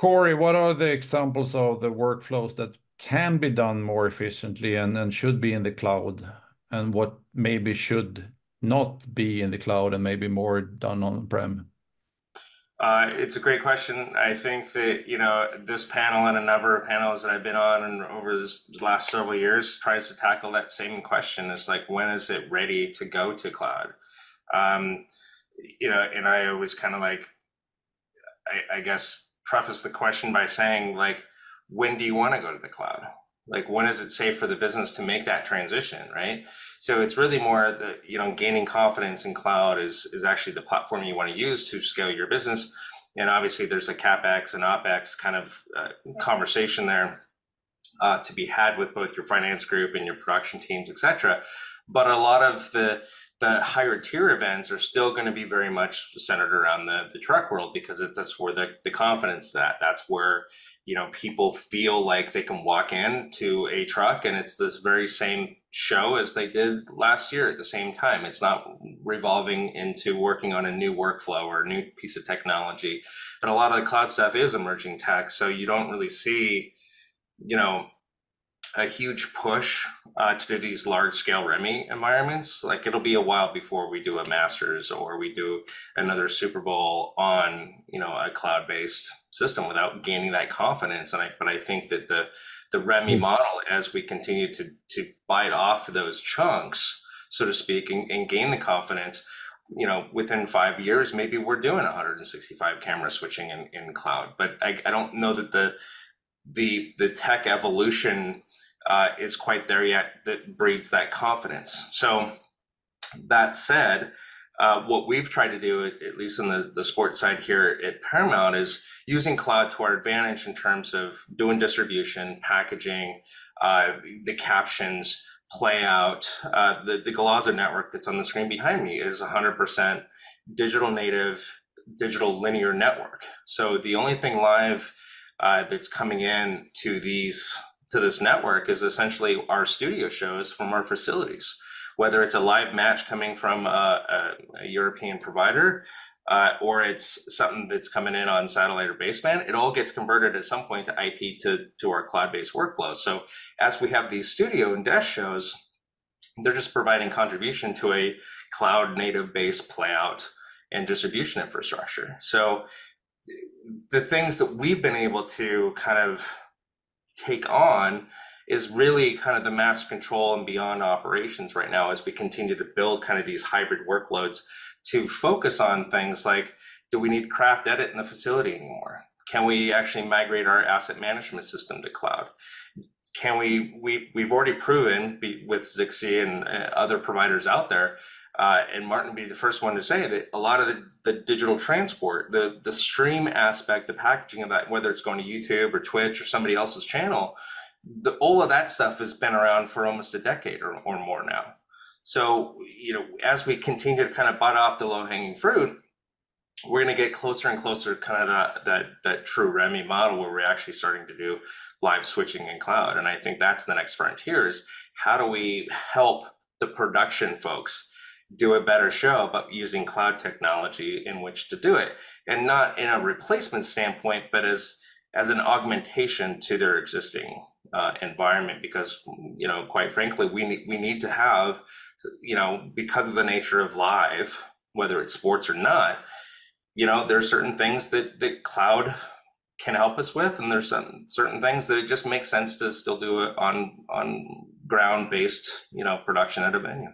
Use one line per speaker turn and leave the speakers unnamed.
Corey, what are the examples of the workflows that can be done more efficiently and should be in the cloud, and what maybe should not be in the cloud and maybe more done on-prem?
It's a great question. I think that, this panel and a number of panels that I've been on and over this last several years tries to tackle that same question. It's like, when is it ready to go to cloud? Um, and I always kind of like, I guess, preface the question by saying, like, when do you want to go to the cloud? Like, when is it safe for the business to make that transition, right? So it's really more that, gaining confidence in cloud is actually the platform you want to use to scale your business. And obviously there's a CapEx and OpEx kind of conversation there to be had with both your finance group and your production teams, et cetera. But a lot of the higher tier events are still going to be very much centered around the truck world, because that's where the confidence, that's where people feel like they can walk into a truck and it's this very same show as they did last year at the same time. It's not revolving into working on a new workflow or a new piece of technology. But a lot of the cloud stuff is emerging tech, so you don't really see a huge push to do these large scale REMI environments. Like, it'll be a while before we do a Masters or we do another Super Bowl on, a cloud-based system without gaining that confidence. But I think that the REMI model, as we continue to bite off those chunks, so to speak, and gain the confidence, within 5 years, maybe we're doing 165 camera switching in cloud. But I don't know that the tech evolution is quite there yet that breeds that confidence. So that said, what we've tried to do, at least on the sports side here at Paramount, is using cloud to our advantage in terms of doing distribution, packaging, the captions, play out. The Galazo network that's on the screen behind me is 100% digital native, digital linear network. So the only thing live that's coming in to this network is essentially our studio shows from our facilities, whether it's a live match coming from a European provider or it's something that's coming in on satellite or baseband. It all gets converted at some point to IP to our cloud-based workflow. So as we have these studio and desk shows, they're just providing contribution to a cloud native based playout and distribution infrastructure. So the things that we've been able to kind of take on is really kind of the master control and beyond operations right now, as we continue to build kind of these hybrid workloads to focus on things like, do we need craft edit in the facility anymore? Can we actually migrate our asset management system to cloud? Can we've already proven with Zixi and other providers out there, and Martin would be the first one to say that a lot of the digital transport, the stream aspect, the packaging of that, whether it's going to YouTube or Twitch or somebody else's channel, all of that stuff has been around for almost a decade or more now. So, as we continue to kind of bite off the low-hanging fruit, we're going to get closer and closer to kind of that true REMI model where we're actually starting to do live switching in cloud. And I think that's the next frontier, is how do we help the production folks do a better show, but using cloud technology in which to do it, and not in a replacement standpoint, but as an augmentation to their existing environment. Because quite frankly, we need to have, because of the nature of live, whether it's sports or not, there are certain things that cloud can help us with, and there's certain things that it just makes sense to still do it on ground based production at a venue.